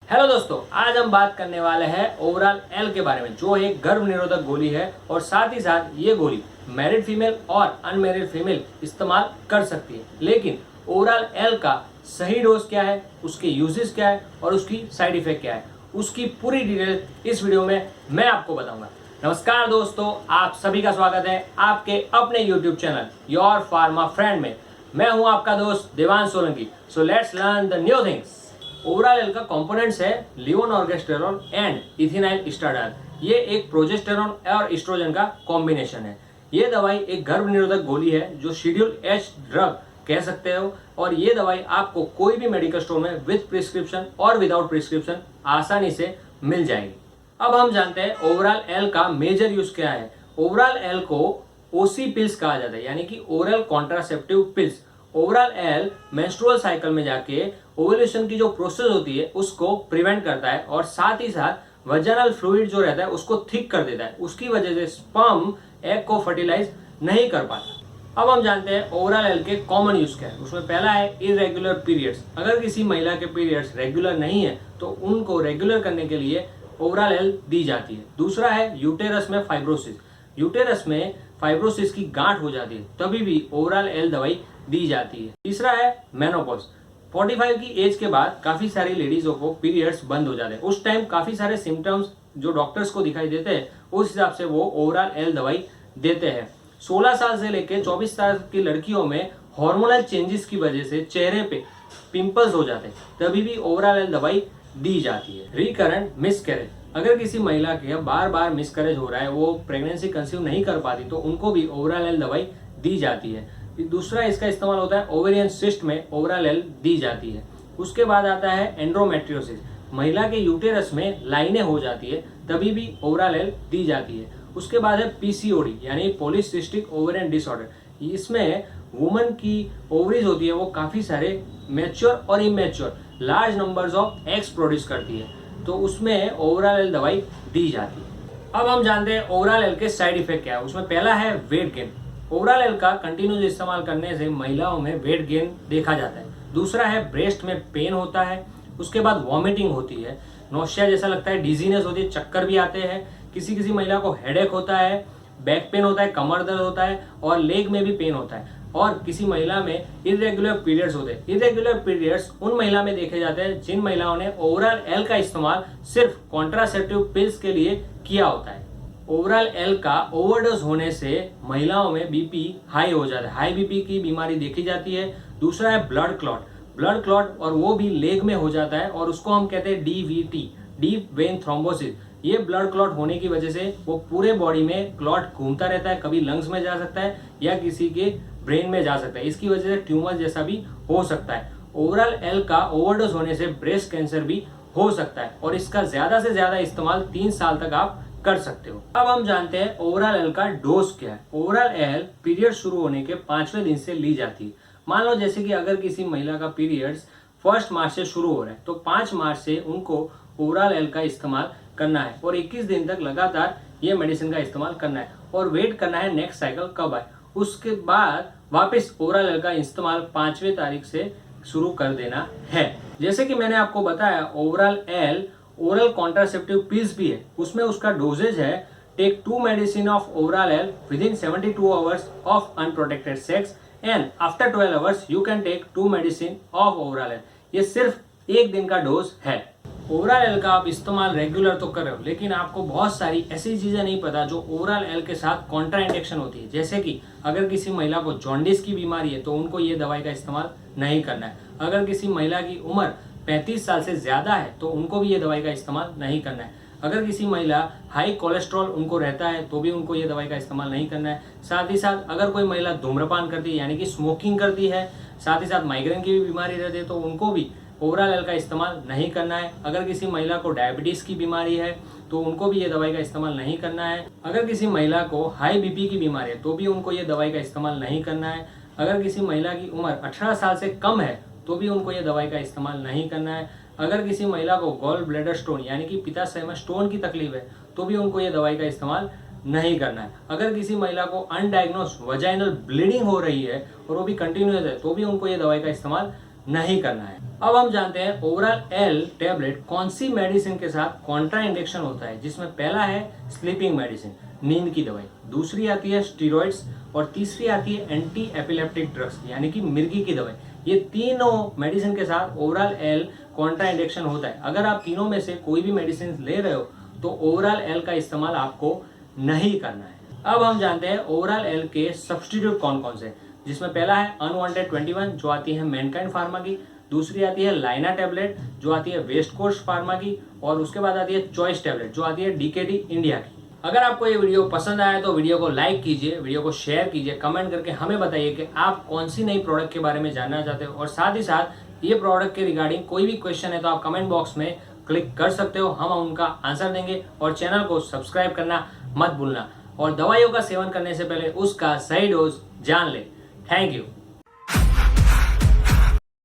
Hello दोस्तों, आज हम बात करने वाले हैं ओवरऑल एल के बारे में, जो एक गर्भ निरोधक गोली है और साथ ही साथ ये गोली मैरिड फीमेल और अनमैरिड फीमेल इस्तेमाल कर सकती है। लेकिन ओवरऑल एल का सही डोज क्या है, उसके यूजेस क्या है और उसकी साइड इफेक्ट क्या है, उसकी पूरी डिटेल इस वीडियो में मैं आपको बताऊंगा। नमस्कार दोस्तों, आप सभी का स्वागत है आपके अपने YouTube channel your pharma friend में। मैं हूं आपका दोस्त Devansh Solanki. So let's learn the new things. Overall L का कंपोनेंट्स है लियोनॉर्गेस्टेरॉन एंड इथेनाइल एस्ट्राडाल। ये एक प्रोजेस्टेरॉन और एस्ट्रोजन का कॉम्बिनेशन है। ये दवाई एक गर्भ निरोधक गोली है जो शेड्यूल एच ड्रग कह सकते हो, और ये दवाई आपको कोई भी मेडिकल स्टोर में विद प्रिस्क्रिप्शन और विदाउट प्रिस्क्रिप्शन आसानी से मिल जाएगी। अब हम जानते हैं ओवरऑल एल का मेजर यूज क्या है। ओवरऑल एल को ओसी पिल्स कहा जाता है, यानी कि oral contraceptive pills. Overall L menstrual cycle में जाके ओव्यूलेशन की जो प्रोसेस होती है उसको प्रिवेंट करता है और साथ ही साथ वजाइनल फ्लूइड जो रहता है उसको थिक कर देता है। उसकी वजह से स्पर्म एग को फर्टिलाइज नहीं कर पाता। अब हम जानते हैं ओवरऑल एल के कॉमन यूज क्या है। उसमें पहला है इरेगुलर पीरियड्स। अगर किसी महिला के पीरियड्स रेगुलर नहीं है तो उनको रेगुलर करने के लिए ओवरऑल एल दी जाती है। दूसरा है यूटेरस में फाइब्रोसिस। यूटेरस में फाइब्रोसिस की गांठ हो जाती है, तभी भी ओवरऑल एल दवाई दी जाती है। तीसरा है मेनोपॉज। 45 की एज के बाद काफी सारी लेडीजों को पीरियड्स बंद हो जाते हैं। उस टाइम काफी सारे सिम्टम्स जो डॉक्टर्स को दिखाई देते हैं, उस हिसाब से वो ओवरऑल एल दवाई देते हैं। 16 साल से लेकर 24 साल की लड़कियों में हार्मोनल चेंजेस की वजह से चेहरे पे पिंपल्स हो जाते हैं, तभी भी ओवरऑल एल दवाई दी जाती है। Recurrent miscarriage. अगर किसी महिला के बार बार मिसकैरेज हो रहा है, वो प्रेगनेंसी कंसीव नहीं कर पाती, तो उनको भी ओवरऑल एल दवाई दी जाती है। दूसरा इसका इस्तेमाल होता है ओवेरियन सिस्ट में, ओवरऑल एल दी जाती है। उसके बाद आता है एंड्रोमेट्रियोसिस। महिला के यूटेरस में लाइनें हो जाती है, तभी भी ओवरऑल एल दी जाती है। उसके बाद है पीसीओडी यानी पॉलीसिस्टिक ओवेरियन डिसऑर्डर। इसमें वुमन की ओवरीज होती है, वो काफी सारे मैच्योर और immature large numbers of eggs produce करती है, तो उसमें ओवरऑल एल दवाई दी जाती है। अब हम जानते हैं ओवरऑल एल के साइड इफेक्ट क्या है। उसमें पहला है वेट गेन। ओवरऑल एल का कंटिन्यूस इस्तेमाल करने से महिलाओं में वेट गेन देखा जाता है। दूसरा है ब्रेस्ट में पेन होता है। उसके बाद वॉमिटिंग होती है, नौशिया जैसा लगता है, डिजीनेस होती है, चक्कर भी आते हैं। किसी किसी महिला को हेडेक होता है, बैक पेन होता है, कमर दर्द होता है और लेग में भी पेन होता है। और किसी महिला में इरेगुलर पीरियड्स होते हैं। इरेगुलर पीरियड्स उन महिला में देखे जाते हैं जिन महिलाओं ने ओवरऑल एल का इस्तेमाल सिर्फ कॉन्ट्रासेप्टिव पिल्स के लिए किया होता है। ओवरऑल एल का ओवरडोज होने से महिलाओं में बीपी हाई हो जाता है, हाई बीपी की बीमारी देखी जाती है। दूसरा है ब्लड क्लॉट। ब्लड क्लॉट और वो भी लेग में हो जाता है और उसको हम कहते हैं डीवीटी, डीप वेन थ्रोम्बोसिस। ये ब्लड क्लॉट होने की वजह से वो पूरे बॉडी में क्लॉट घूमता रहता है, कभी लंग्स में जा सकता है या किसी के ब्रेन में जा सकता है। इसकी वजह से ट्यूमर जैसा भी हो सकता है। ओवरऑल एल का ओवरडोज होने से ब्रेस्ट कैंसर भी हो सकता है और इसका ज्यादा से ज्यादा इस्तेमाल 3 साल तक आप कर सकते हो। अब हम जानते हैं ओवरऑल एल का डोज क्या है। ओवरऑल एल पीरियड शुरू होने के 5वें दिन से ली जाती है। मान लो जैसे कि अगर किसी महिला का पीरियड्स 1 मार्च से शुरू हो रहा है, तो 5 मार्च से उनको ओवरऑल एल का इस्तेमाल करना है और 21 दिन तक लगातार ये मेडिसिन का इस्तेमाल करना है और वेट करना है नेक्स्ट साइकिल कब आए। उसके बाद वापस ओवरऑल एल का इस्तेमाल 5वें तारीख से शुरू कर देना है। जैसे कि मैंने आपको बताया, Ovral L oral contraceptive pills भी है। उसमें उसका डोजेज है take 2 medicine of Ovral L within 72 hours of unprotected sex and after 12 hours you can take 2 medicine of Ovral L. ये सिर्फ 1 दिन का डोज है। ओवरऑल एल का आप इस्तेमाल रेगुलर तो कर रहे हो, लेकिन आपको बहुत सारी ऐसी चीजें नहीं पता जो ओवरऑल एल के साथ कॉन्ट्रा इंडिकेशन होती है। जैसे कि अगर किसी महिला को जॉन्डिस की बीमारी है तो उनको ये दवाई का इस्तेमाल नहीं करना है। अगर किसी महिला की उम्र 35 साल से ज्यादा है तो उनको भी ये दवाई का इस्तेमाल नहीं करना है। अगर किसी महिला हाई कोलेस्ट्रॉल उनको रहता है तो भी उनको ये दवाई का इस्तेमाल नहीं करना है। साथ ही साथ अगर कोई महिला धूम्रपान करती है यानी कि स्मोकिंग करती है, साथ ही साथ माइग्रेन की भी बीमारी रहती है, तो उनको भी ओवरऑल एल का इस्तेमाल नहीं करना है। अगर किसी महिला को डायबिटीज की बीमारी है तो उनको भी ये दवाई का इस्तेमाल नहीं करना है। अगर किसी महिला को हाई बीपी की बीमारी है तो भी उनको ये दवाई का इस्तेमाल नहीं करना है। अगर किसी महिला की उम्र 18 साल से कम है तो भी उनको ये दवाई का इस्तेमाल नहीं करना है। अगर किसी महिला को गॉल ब्लैडर स्टोन यानी कि पित्ताशय में स्टोन की तकलीफ है तो भी उनको ये दवाई का इस्तेमाल नहीं करना है। अगर किसी महिला को अनडायग्नोस वजाइनल ब्लीडिंग हो रही है और वो भी कंटिन्यूअस है तो भी उनको ये दवाई का इस्तेमाल नहीं करना है। अब हम जानते हैं ओवरॉल एल टेबलेट कौन सी मेडिसिन के साथ कॉन्ट्रा इंजेक्शन होता है, जिसमें पहला है स्लीपिंग मेडिसिन, नींद की दवाई, दूसरी आती है स्टीरॉइड्स और तीसरी आती है एंटी एपिलेप्टिक ड्रग्स यानी कि मिर्गी की दवाई। ये तीनों मेडिसिन के साथ ओवरऑल एल कॉन्ट्रा इंजेक्शन होता है। अगर आप तीनों में से कोई भी मेडिसिन ले रहे हो तो ओवरऑल एल का इस्तेमाल आपको नहीं करना है। अब हम जानते हैं ओवरऑल एल के सब्स्टिट्यूट कौन कौन से, जिसमें पहला है अनवांटेड 21 जो आती है मैनकाइंड फार्मा की, दूसरी आती है लाइना टैबलेट जो आती है वेस्ट कोस्ट फार्मा की, और उसके बाद आती है चॉइस टैबलेट जो आती है डीकेडी इंडिया की। अगर आपको ये वीडियो पसंद आया तो वीडियो को लाइक कीजिए, वीडियो को शेयर कीजिए, कमेंट करके हमें बताइए कि आप कौन सी नई प्रोडक्ट के बारे में जानना चाहते हो, और साथ ही साथ ये प्रोडक्ट के रिगार्डिंग कोई भी क्वेश्चन है तो आप कमेंट बॉक्स में क्लिक कर सकते हो, हम उनका आंसर देंगे। और चैनल को सब्सक्राइब करना मत भूलना, और दवाइयों का सेवन करने से पहले उसका सही डोज जान ले। Thank you.